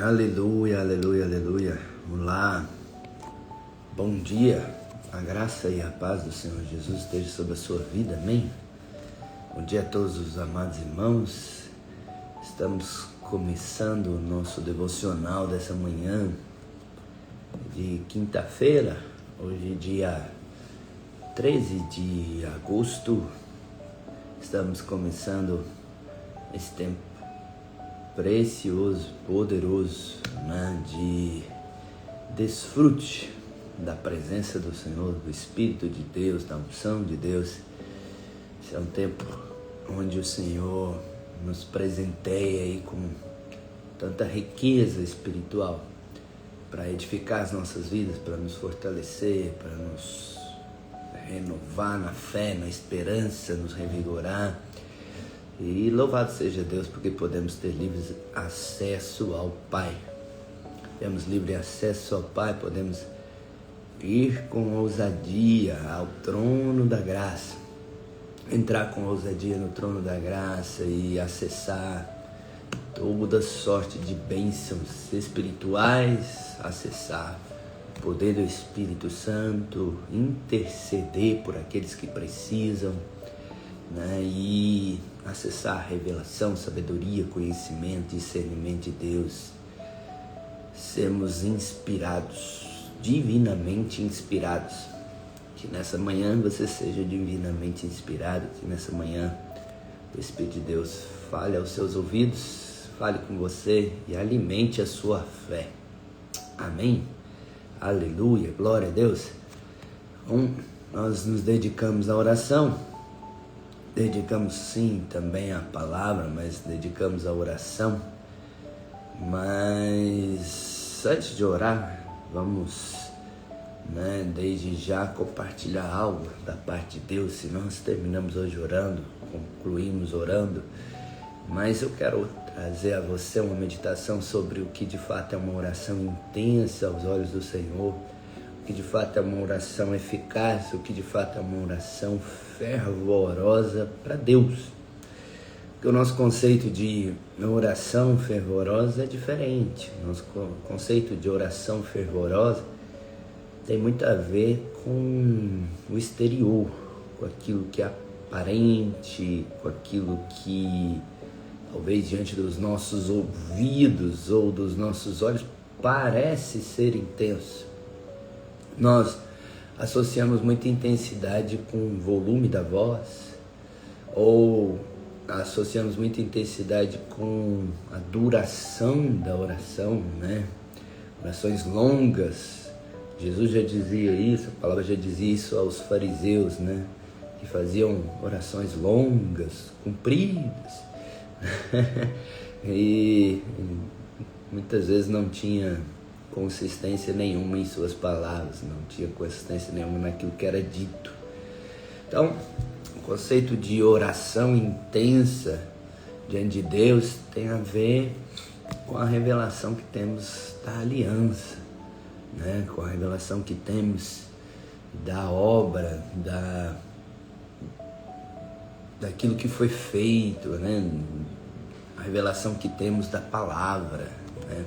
Aleluia, aleluia, aleluia. Olá, bom dia. A graça e a paz do Senhor Jesus esteja sobre a sua vida, amém? Bom dia a todos os amados irmãos. Estamos começando o nosso devocional dessa manhã de quinta-feira, hoje dia 13 de agosto. Estamos começando esse tempo precioso, poderoso, né, de desfrute da presença do Senhor, do Espírito de Deus, da unção de Deus. Esse é um tempo onde o Senhor nos presenteia aí com tanta riqueza espiritual para edificar as nossas vidas, para nos fortalecer, para nos renovar na fé, na esperança, nos revigorar. E louvado seja Deus, porque podemos ter livre acesso ao Pai. Temos livre acesso ao Pai, podemos ir com ousadia ao trono da graça. Entrar com ousadia no trono da graça e acessar toda sorte de bênçãos espirituais, acessar o poder do Espírito Santo, interceder por aqueles que precisam, né? E acessar a revelação, sabedoria, conhecimento, discernimento de Deus. Sermos inspirados, divinamente inspirados. Que nessa manhã você seja divinamente inspirado, que nessa manhã o Espírito de Deus fale aos seus ouvidos, fale com você e alimente a sua fé. Amém? Aleluia, glória a Deus. Então, nós nos dedicamos à oração. Dedicamos sim também à palavra, mas dedicamos à oração. Mas antes de orar, vamos, desde já compartilhar algo da parte de Deus. Se nós terminamos hoje orando, concluímos orando, mas eu quero trazer a você uma meditação sobre o que de fato é uma oração intensa aos olhos do Senhor, o que de fato é uma oração eficaz, o que de fato é uma oração fervorosa para Deus. Porque o nosso conceito de oração fervorosa é diferente. O nosso conceito de oração fervorosa tem muito a ver com o exterior, com aquilo que é aparente, com aquilo que talvez diante dos nossos ouvidos ou dos nossos olhos parece ser intenso. Nós associamos muita intensidade com o volume da voz, ou associamos muita intensidade com a duração da oração, né? Orações longas. Jesus já dizia isso, a palavra já dizia isso aos fariseus, né? Que faziam orações longas, compridas, e muitas vezes não tinha consistência nenhuma em suas palavras, não tinha consistência nenhuma naquilo que era dito. Então, o conceito de oração intensa diante de Deus tem a ver com a revelação que temos da aliança, né? Com a revelação que temos da obra, daquilo que foi feito, né? A revelação que temos da palavra, né?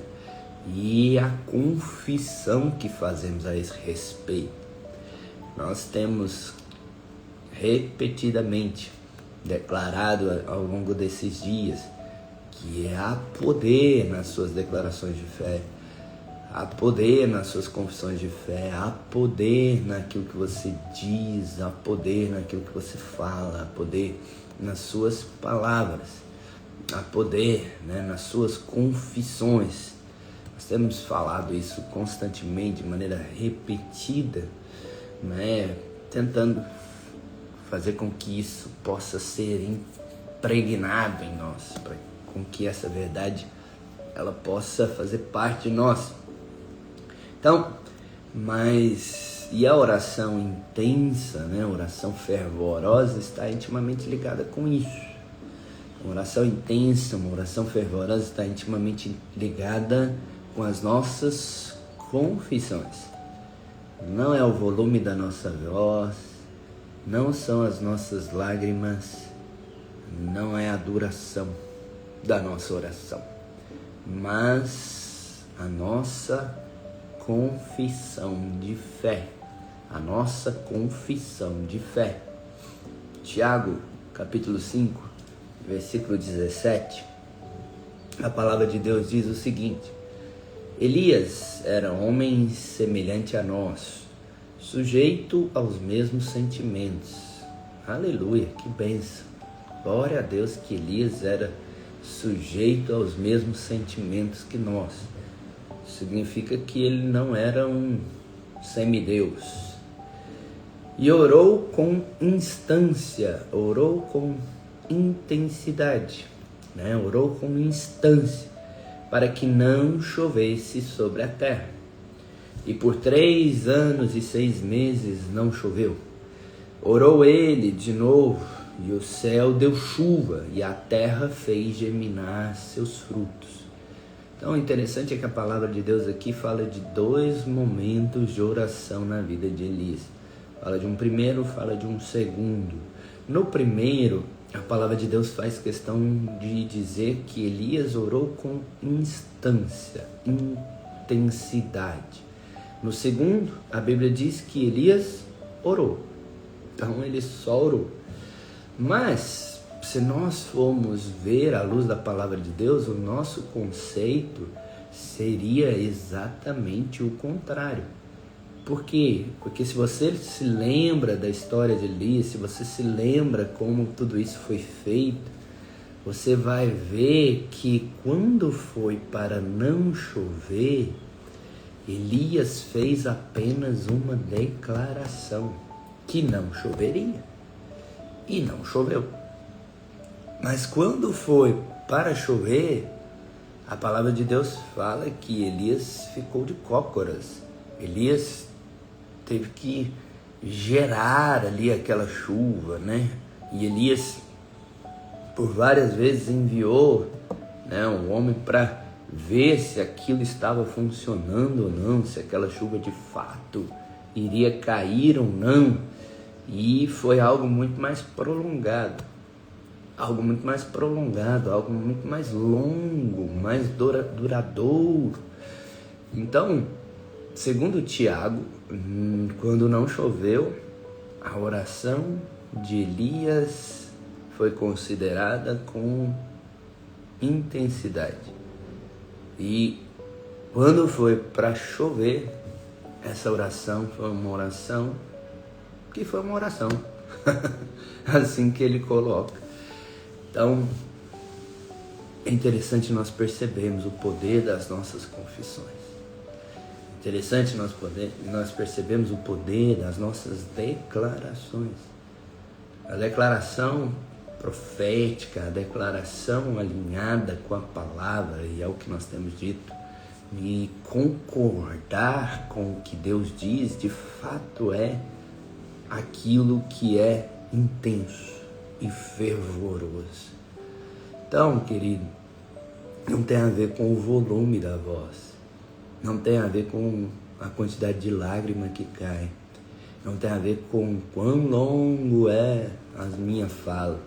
E a confissão que fazemos a esse respeito. Nós temos repetidamente declarado ao longo desses dias que há poder nas suas declarações de fé, há poder nas suas confissões de fé, há poder naquilo que você diz, há poder naquilo que você fala, há poder nas suas palavras, há poder, nas suas confissões. Nós temos falado isso constantemente, de maneira repetida, tentando fazer com que isso possa ser impregnado em nós, com que essa verdade ela possa fazer parte de nós. Então, e a oração intensa, a oração fervorosa está intimamente ligada com isso. Uma oração intensa, uma oração fervorosa está intimamente ligada com as nossas confissões. Não é o volume da nossa voz, não são as nossas lágrimas, não é a duração da nossa oração, mas a nossa confissão de fé. A nossa confissão de fé. Tiago, capítulo 5, versículo 17, a palavra de Deus diz o seguinte: Elias era homem semelhante a nós, sujeito aos mesmos sentimentos. Aleluia, que bênção. Glória a Deus que Elias era sujeito aos mesmos sentimentos que nós. Significa que ele não era um semideus. E orou com instância, orou com intensidade, né? Orou com instância, para que não chovesse sobre a terra. E por 3 anos e 6 meses não choveu. Orou ele de novo, e o céu deu chuva, e a terra fez germinar seus frutos. Então, o interessante é que a palavra de Deus aqui fala de 2 momentos de oração na vida de Elias. Fala de um primeiro, fala de um segundo. No primeiro, a palavra de Deus faz questão de dizer que Elias orou com instância, intensidade. No segundo, a Bíblia diz que Elias orou. Então, ele só orou. Mas, se nós formos ver à luz da palavra de Deus, o nosso conceito seria exatamente o contrário. Por quê? Porque se você se lembra da história de Elias, se você se lembra como tudo isso foi feito, você vai ver que quando foi para não chover, Elias fez apenas uma declaração, que não choveria. E não choveu. Mas quando foi para chover, a palavra de Deus fala que Elias ficou de cócoras. Elias teve que gerar ali aquela chuva, né? E Elias, por várias vezes, enviou, né, um homem para ver se aquilo estava funcionando ou não, se aquela chuva de fato iria cair ou não. E foi algo muito mais prolongado. Algo muito mais prolongado, algo muito mais longo, mais duradouro. Então, segundo Tiago, quando não choveu, a oração de Elias foi considerada com intensidade. E quando foi para chover, essa oração foi uma oração que foi uma oração. Assim que ele coloca. Então, é interessante nós percebermos o poder das nossas confissões. Interessante nós percebemos o poder das nossas declarações. A declaração profética, a declaração alinhada com a palavra, e é o que nós temos dito, e concordar com o que Deus diz, de fato é aquilo que é intenso e fervoroso. Então, querido, não tem a ver com o volume da voz. Não tem a ver com a quantidade de lágrimas que cai. Não tem a ver com quão longo é a minha fala.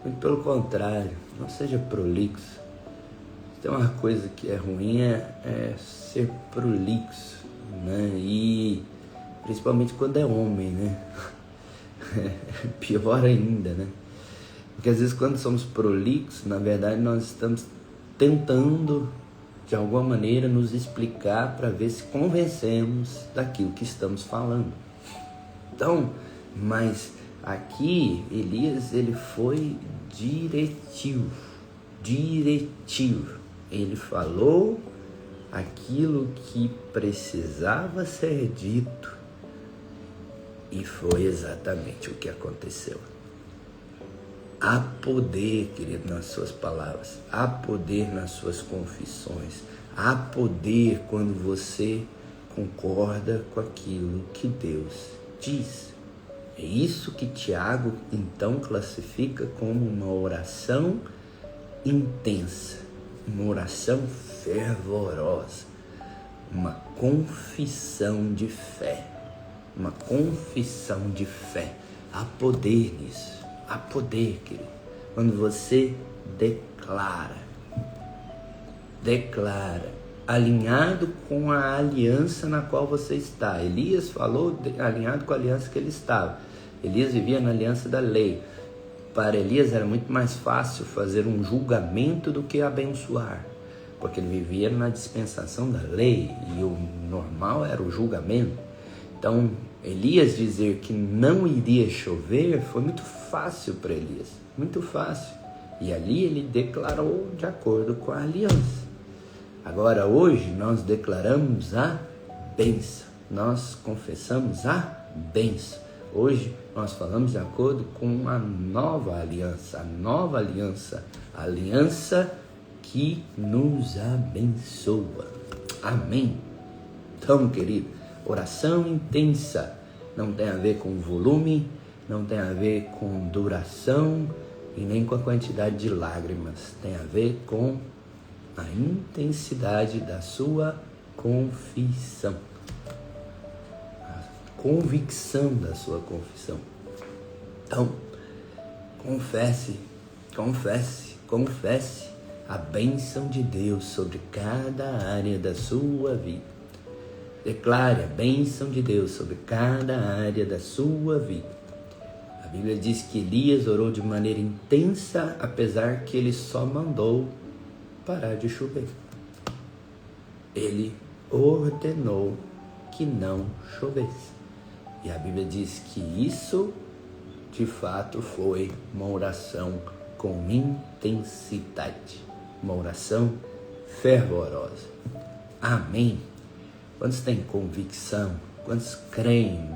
Muito pelo contrário, não seja prolixo. Tem uma coisa que é ruim, é ser prolixo, né? E principalmente quando é homem, né? Pior ainda, né? Porque às vezes quando somos prolixos, na verdade nós estamos tentando de alguma maneira nos explicar para ver se convencemos daquilo que estamos falando. Então, mas aqui Elias, ele foi diretivo. Ele falou aquilo que precisava ser dito e foi exatamente o que aconteceu. Há poder, querido, nas suas palavras. Há poder nas suas confissões. Há poder quando você concorda com aquilo que Deus diz. É isso que Tiago, então, classifica como uma oração intensa. Uma oração fervorosa. Uma confissão de fé. Uma confissão de fé. Há poder nisso. Há poder, querido, quando você declara. alinhado com a aliança na qual você está. Elias falou alinhado com a aliança que ele estava. Elias vivia na aliança da lei. Para Elias era muito mais fácil fazer um julgamento do que abençoar, porque ele vivia na dispensação da lei e o normal era o julgamento. Então, Elias dizer que não iria chover foi muito fácil para Elias, muito fácil. E ali ele declarou de acordo com a aliança. Agora, hoje, nós declaramos a bênção, nós confessamos a bênção. Hoje, nós falamos de acordo com a nova aliança, a aliança que nos abençoa. Amém? Então, querido, oração intensa não tem a ver com volume, não tem a ver com duração e nem com a quantidade de lágrimas. Tem a ver com a intensidade da sua confissão, a convicção da sua confissão. Então, confesse a bênção de Deus sobre cada área da sua vida. Declare a bênção de Deus sobre cada área da sua vida. A Bíblia diz que Elias orou de maneira intensa, apesar que ele só mandou parar de chover. Ele ordenou que não chovesse. E a Bíblia diz que isso, de fato, foi uma oração com intensidade, uma oração fervorosa. Amém? Quantos têm convicção? Quantos creem,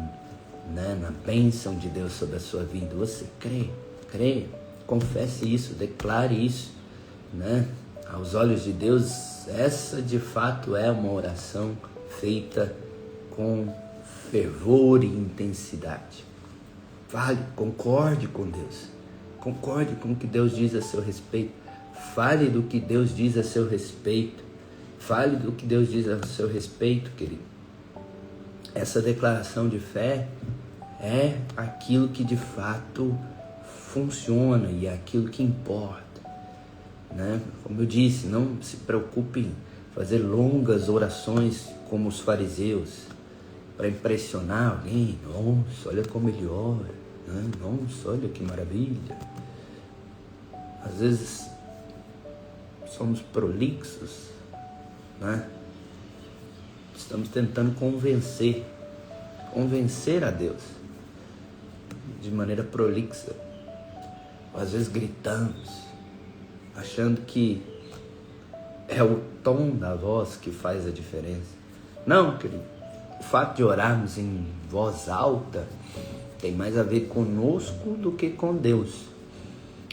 na bênção de Deus sobre a sua vida? Você crê, confesse isso, declare isso, Aos olhos de Deus, essa de fato é uma oração feita com fervor e intensidade. Fale, concorde com Deus. Concorde com o que Deus diz a seu respeito. Fale do que Deus diz a seu respeito. Fale do que Deus diz a seu respeito, querido. Essa declaração de fé é aquilo que de fato funciona e é aquilo que importa. Como eu disse, não se preocupe em fazer longas orações como os fariseus para impressionar alguém. Nossa, olha como ele ora, Nossa, olha que maravilha. Às vezes somos prolixos, Estamos tentando convencer a Deus de maneira prolixa. Às vezes gritamos, achando que é o tom da voz que faz a diferença. Não, querido. O fato de orarmos em voz alta tem mais a ver conosco do que com Deus.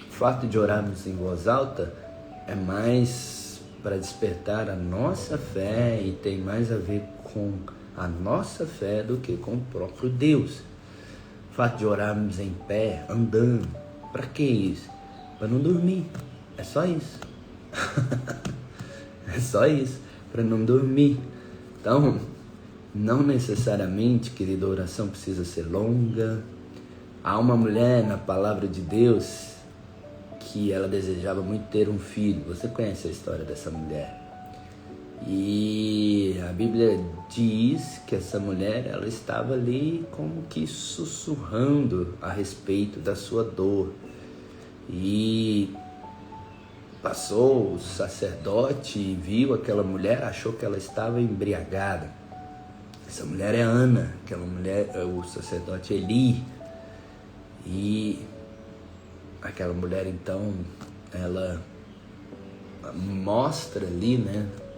O fato de orarmos em voz alta é mais para despertar a nossa fé e tem mais a ver com a nossa fé do que com o próprio Deus. O fato de orarmos em pé, andando, para que isso? Para não dormir. É só isso. É só isso, para não dormir. Então, não necessariamente, querida, a oração precisa ser longa. Há uma mulher na palavra de Deus que ela desejava muito ter um filho. Você conhece a história dessa mulher. E a Bíblia diz que essa mulher, ela estava ali como que sussurrando a respeito da sua dor. E passou o sacerdote e viu aquela mulher, achou que ela estava embriagada. Essa mulher é Ana, aquela mulher é o sacerdote Eli. E aquela mulher, então, ela mostra ali,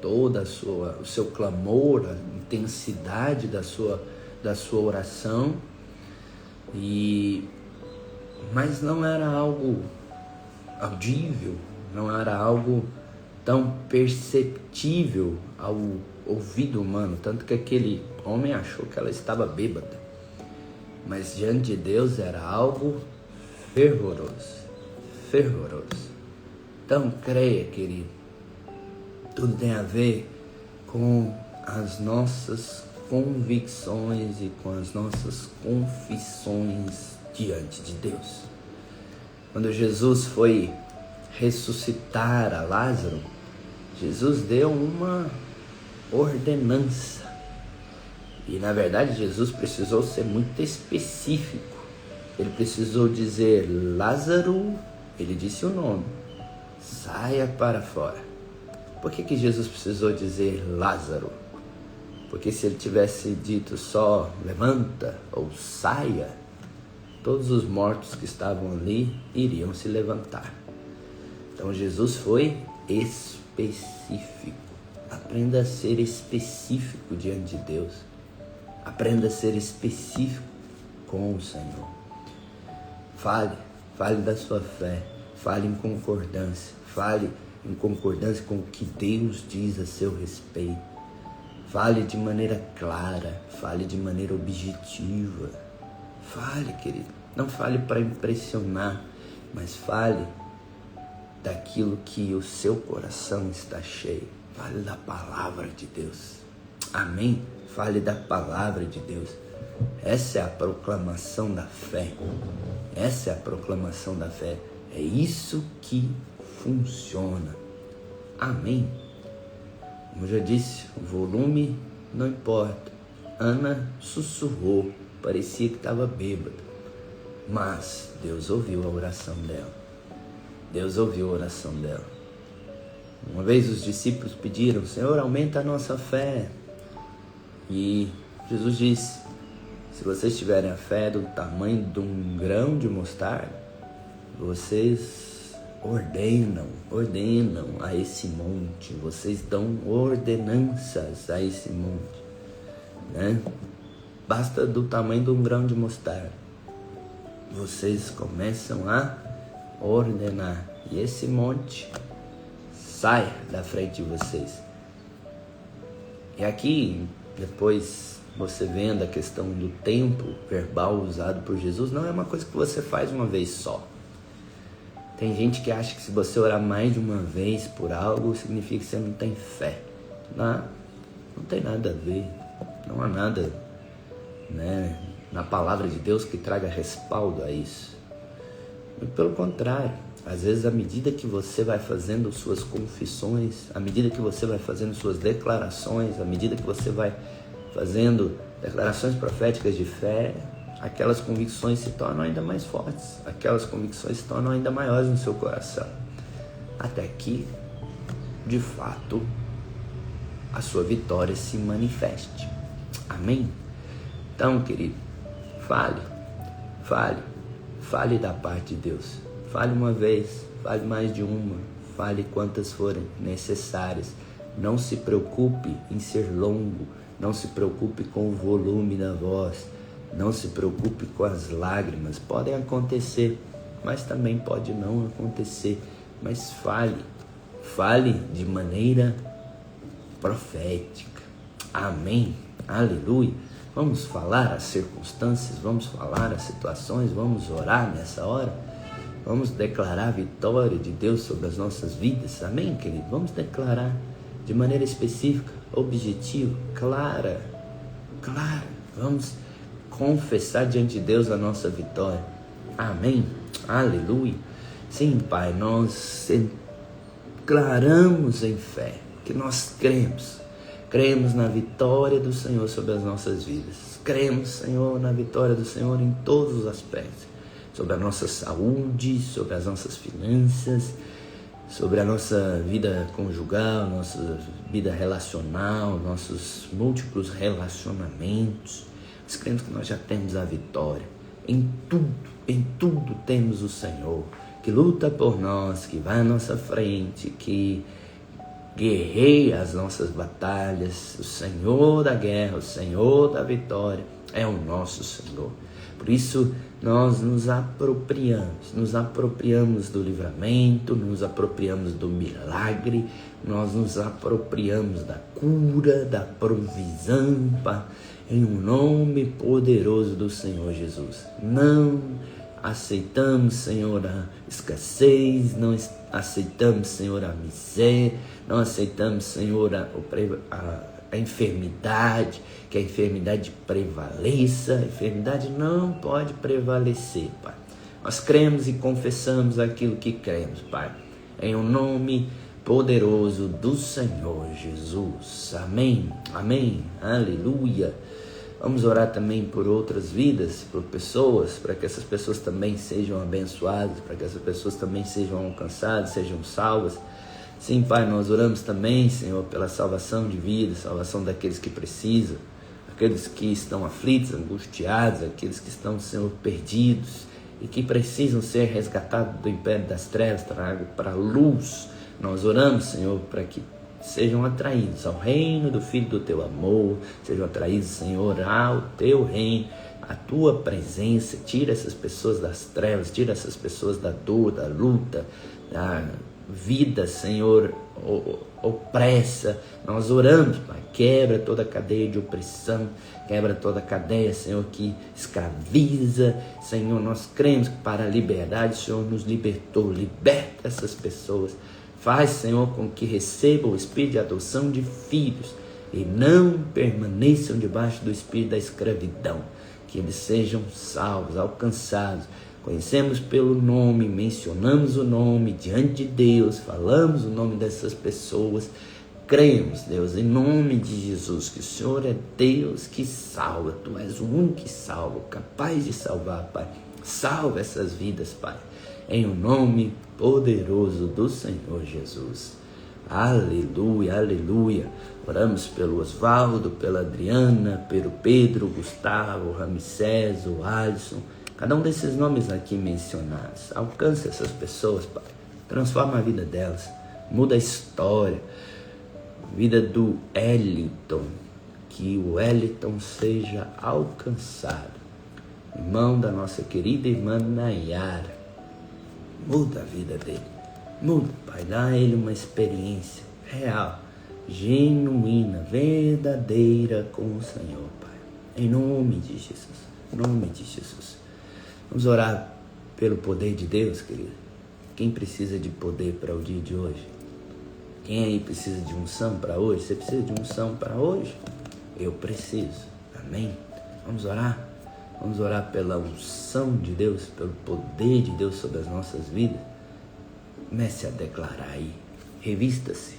toda o seu clamor, a intensidade da sua oração. Mas não era algo audível, não era algo tão perceptível ao ouvido humano, tanto que aquele homem achou que ela estava bêbada. Mas diante de Deus era algo fervoroso. Então creia, querido, tudo tem a ver com as nossas convicções e com as nossas confissões diante de Deus. Quando Jesus foi ressuscitar a Lázaro, Jesus deu uma ordenança. E na verdade Jesus precisou ser muito específico. Ele precisou dizer Lázaro, ele disse o nome, saia para fora. Por que Jesus precisou dizer Lázaro? Porque se ele tivesse dito só levanta ou saia, todos os mortos que estavam ali iriam se levantar. Então Jesus foi específico. Aprenda a ser específico diante de Deus. Aprenda a ser específico com o Senhor. Fale da sua fé. Fale em concordância. Fale em concordância com o que Deus diz a seu respeito. Fale de maneira clara. Fale de maneira objetiva. Fale, querido. Não fale para impressionar, mas fale daquilo que o seu coração está cheio. Fale da palavra de Deus. Amém? Fale da palavra de Deus. Essa é a proclamação da fé. Essa é a proclamação da fé. É isso que funciona. Amém? Como eu já disse, o volume não importa. Ana sussurrou, parecia que estava bêbada. Mas Deus ouviu a oração dela. Deus ouviu a oração dela. Uma vez os discípulos pediram, Senhor, aumenta a nossa fé. E Jesus disse, se vocês tiverem a fé do tamanho de um grão de mostarda, vocês ordenam a esse monte, vocês dão ordenanças a esse monte, né? Basta do tamanho de um grão de mostarda. Vocês começam a ordenar. E esse monte sai da frente de vocês. E aqui, depois você vendo a questão do tempo verbal usado por Jesus, não é uma coisa que você faz uma vez só. Tem gente que acha que se você orar mais de uma vez por algo, significa que você não tem fé. Não tem nada a ver. Não há nada, né, na palavra de Deus que traga respaldo a isso. Muito pelo contrário. Às vezes, à medida que você vai fazendo suas confissões, à medida que você vai fazendo suas declarações, à medida que você vai fazendo declarações proféticas de fé, aquelas convicções se tornam ainda mais fortes, aquelas convicções se tornam ainda maiores no seu coração. Até que, de fato, a sua vitória se manifeste. Amém? Então, querido, fale da parte de Deus. Fale uma vez, fale mais de uma, fale quantas forem necessárias. Não se preocupe em ser longo, não se preocupe com o volume da voz, não se preocupe com as lágrimas. Podem acontecer, mas também pode não acontecer. Mas fale de maneira profética. Amém? Aleluia. Vamos falar as circunstâncias, vamos falar as situações, vamos orar nessa hora. Vamos declarar a vitória de Deus sobre as nossas vidas. Amém, querido? Vamos declarar de maneira específica, objetiva, clara. Vamos confessar diante de Deus a nossa vitória. Amém? Aleluia. Sim, Pai, nós declaramos em fé que nós cremos. Cremos na vitória do Senhor sobre as nossas vidas. Cremos, Senhor, na vitória do Senhor em todos os aspectos. Sobre a nossa saúde, sobre as nossas finanças, sobre a nossa vida conjugal, nossa vida relacional, nossos múltiplos relacionamentos. Nós cremos que nós já temos a vitória. Em tudo temos o Senhor, que luta por nós, que vai à nossa frente, que guerreia as nossas batalhas. O Senhor da guerra, o Senhor da vitória é o nosso Senhor. Por isso, nós nos apropriamos do livramento, nos apropriamos do milagre, nós nos apropriamos da cura, da provisão, em um nome poderoso do Senhor Jesus. Não aceitamos, Senhor, a escassez, não aceitamos, Senhor, a miséria, não aceitamos, Senhor, a enfermidade, que a enfermidade prevaleça. A enfermidade não pode prevalecer, Pai. Nós cremos e confessamos aquilo que cremos, Pai. Em o nome poderoso do Senhor Jesus. Amém, amém, aleluia. Vamos orar também por outras vidas, por pessoas, para que essas pessoas também sejam abençoadas, para que essas pessoas também sejam alcançadas, sejam salvas. Sim, Pai, nós oramos também, Senhor, pela salvação de vidas, salvação daqueles que precisam, aqueles que estão aflitos, angustiados, aqueles que estão, Senhor, perdidos e que precisam ser resgatados do império das trevas, trago para a luz. Nós oramos, Senhor, para que sejam atraídos ao reino do Filho do Teu amor, sejam atraídos, Senhor, ao Teu reino, à Tua presença. Tira essas pessoas das trevas, tira essas pessoas da dor, da luta, da vida, Senhor, opressa. Nós oramos, Pai, quebra toda a cadeia de opressão, quebra toda a cadeia, Senhor, que escraviza. Senhor, nós cremos que para a liberdade o Senhor nos libertou. Liberta essas pessoas. Faz, Senhor, com que recebam o espírito de adoção de filhos e não permaneçam debaixo do espírito da escravidão. Que eles sejam salvos, alcançados. Conhecemos pelo nome, mencionamos o nome diante de Deus, falamos o nome dessas pessoas. Cremos, Deus, em nome de Jesus, que o Senhor é Deus que salva. Tu és o único que salva, capaz de salvar, Pai. Salva essas vidas, Pai, em o nome poderoso do Senhor Jesus. Aleluia, aleluia. Oramos pelo Osvaldo, pela Adriana, pelo Pedro, Gustavo, Ramsés, o Alisson, cada um desses nomes aqui mencionados. Alcança essas pessoas, Pai. Transforma a vida delas, muda a história. Vida do Eliton, que o Eliton seja alcançado. Irmão da nossa querida irmã Nayara, muda a vida dele, muda, Pai, dá a ele uma experiência real, genuína, verdadeira com o Senhor, Pai, em nome de Jesus, em nome de Jesus. Vamos orar pelo poder de Deus, querido. Quem precisa de poder para o dia de hoje? Quem aí precisa de unção para hoje? Você precisa de unção para hoje? Eu preciso, amém? Vamos orar? Vamos orar pela unção de Deus, pelo poder de Deus sobre as nossas vidas. Comece a declarar aí. Revista-se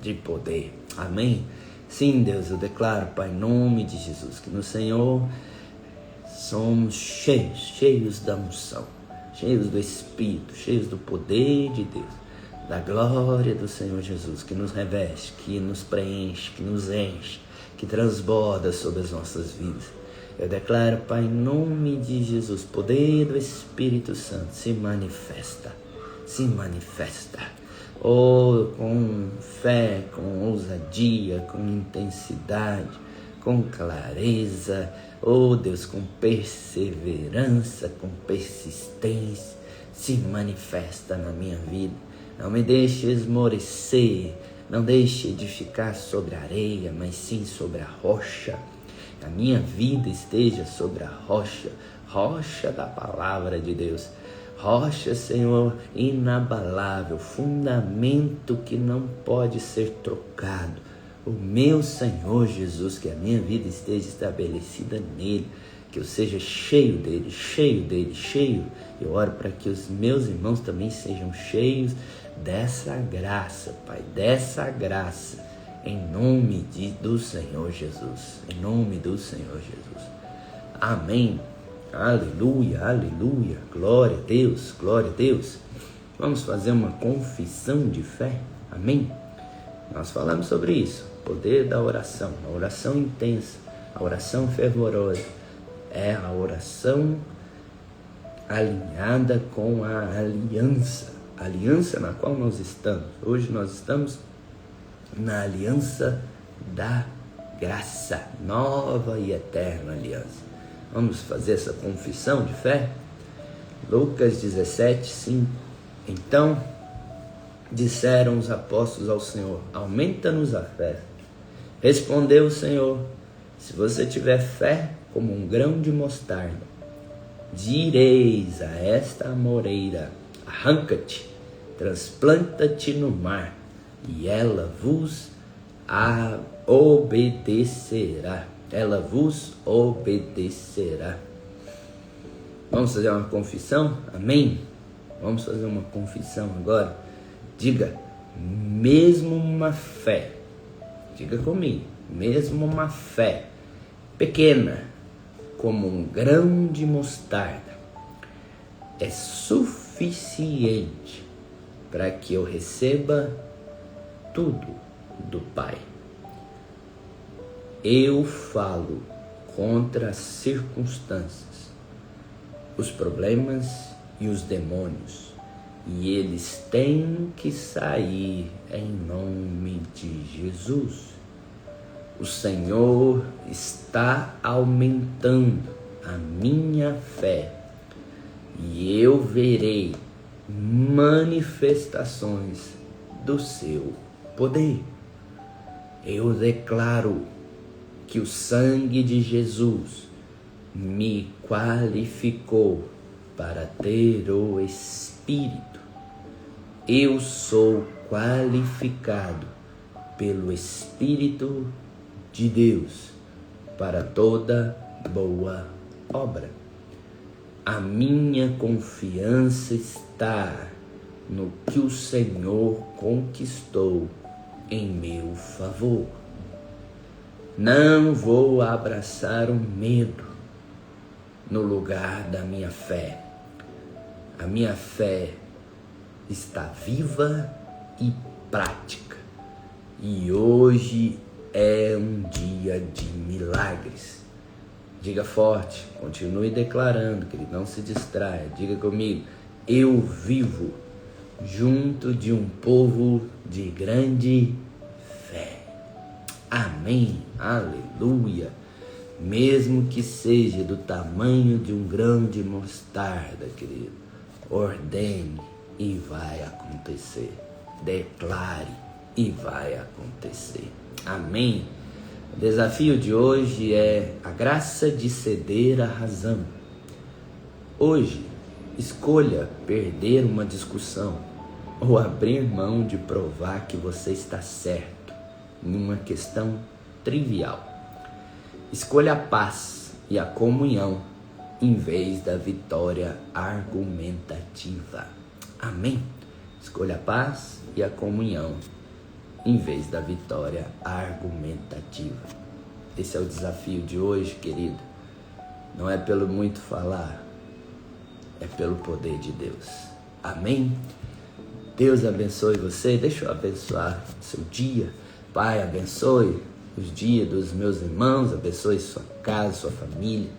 de poder. Amém? Sim, Deus, eu declaro, Pai, em nome de Jesus, que no Senhor somos cheios da unção, cheios do Espírito, cheios do poder de Deus, da glória do Senhor Jesus, que nos reveste, que nos preenche, que nos enche, que transborda sobre as nossas vidas. Eu declaro, Pai, em nome de Jesus, poder do Espírito Santo se manifesta, com fé, com ousadia, com intensidade, com clareza, Deus, com perseverança, com persistência, se manifesta na minha vida. Não me deixe esmorecer, não deixe de ficar sobre a areia, mas sim sobre a rocha. A minha vida esteja sobre a rocha, rocha da palavra de Deus, rocha, Senhor, inabalável, fundamento que não pode ser trocado. O meu Senhor Jesus, que a minha vida esteja estabelecida nele, que eu seja cheio dele. Eu oro para que os meus irmãos também sejam cheios dessa graça, Pai, dessa graça. Em nome do Senhor Jesus. Em nome do Senhor Jesus. Amém. Aleluia, aleluia. Glória a Deus, glória a Deus. Vamos fazer uma confissão de fé. Amém? Nós falamos sobre isso. Poder da oração. A oração intensa. A oração fervorosa. É a oração alinhada com a aliança. A aliança na qual nós estamos. Hoje nós estamos na aliança da graça, nova e eterna aliança. Vamos fazer essa confissão de fé? Lucas 17, 5. Então disseram os apóstolos ao Senhor: aumenta-nos a fé. Respondeu o Senhor: se você tiver fé como um grão de mostarda, direis a esta amoreira: arranca-te, transplanta-te no mar, e ela vos obedecerá. Ela vos obedecerá. Vamos fazer uma confissão? Amém? Vamos fazer uma confissão agora. Diga, mesmo uma fé, diga comigo, mesmo uma fé pequena, como um grão de mostarda, é suficiente para que eu receba tudo do Pai. Eu falo contra as circunstâncias, os problemas e os demônios, e eles têm que sair em nome de Jesus. O Senhor está aumentando a minha fé e eu verei manifestações do seu poder. Eu declaro que o sangue de Jesus me qualificou para ter o Espírito. Eu sou qualificado pelo Espírito de Deus para toda boa obra. A minha confiança está no que o Senhor conquistou em meu favor. Não vou abraçar o medo no lugar da minha fé. A minha fé está viva e prática. E hoje é um dia de milagres. Diga forte, continue declarando, que ele não se distraia. Diga comigo, eu vivo junto de um povo de grande fé. Amém, aleluia. Mesmo que seja do tamanho de um grão de mostarda, querido, ordene e vai acontecer. Declare e vai acontecer. Amém. O desafio de hoje é a graça de ceder à razão. Hoje, escolha perder uma discussão ou abrir mão de provar que você está certo em uma questão trivial. Escolha a paz e a comunhão em vez da vitória argumentativa. Amém? Escolha a paz e a comunhão em vez da vitória argumentativa. Esse é o desafio de hoje, querido. Não é pelo muito falar, é pelo poder de Deus. Amém? Deus abençoe você. Deixa eu abençoar seu dia. Pai, abençoe os dias dos meus irmãos, abençoe sua casa, sua família.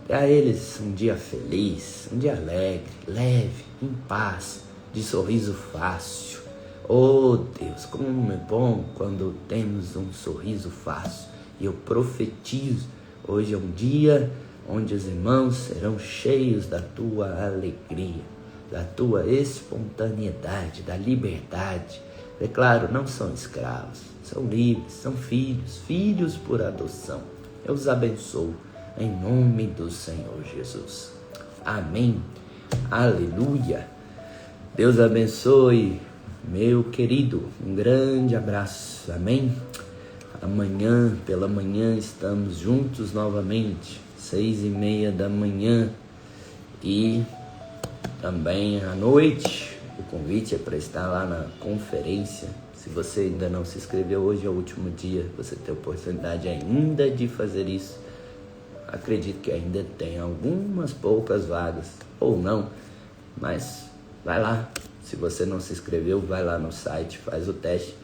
Dê a eles um dia feliz, um dia alegre, leve, em paz, de sorriso fácil. Oh Deus, como é bom quando temos um sorriso fácil. E eu profetizo, hoje é um dia onde os irmãos serão cheios da tua alegria, da tua espontaneidade, da liberdade. Declaro, não são escravos, são livres, são filhos, filhos por adoção. Eu os abençoo em nome do Senhor Jesus. Amém. Aleluia. Deus abençoe, meu querido. Um grande abraço. Amém. Amanhã, pela manhã, estamos juntos novamente, 6:30 da manhã. E também à noite, o convite é para estar lá na conferência. Se você ainda não se inscreveu, hoje é o último dia, você tem a oportunidade ainda de fazer isso. Acredito que ainda tem algumas poucas vagas, ou não, mas vai lá. Se você não se inscreveu, vai lá no site, faz o teste.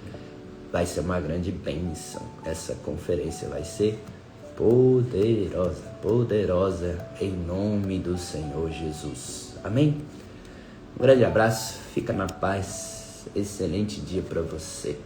Vai ser uma grande bênção. Essa conferência vai ser poderosa, poderosa, em nome do Senhor Jesus. Amém? Um grande abraço, fica na paz. Excelente dia para você.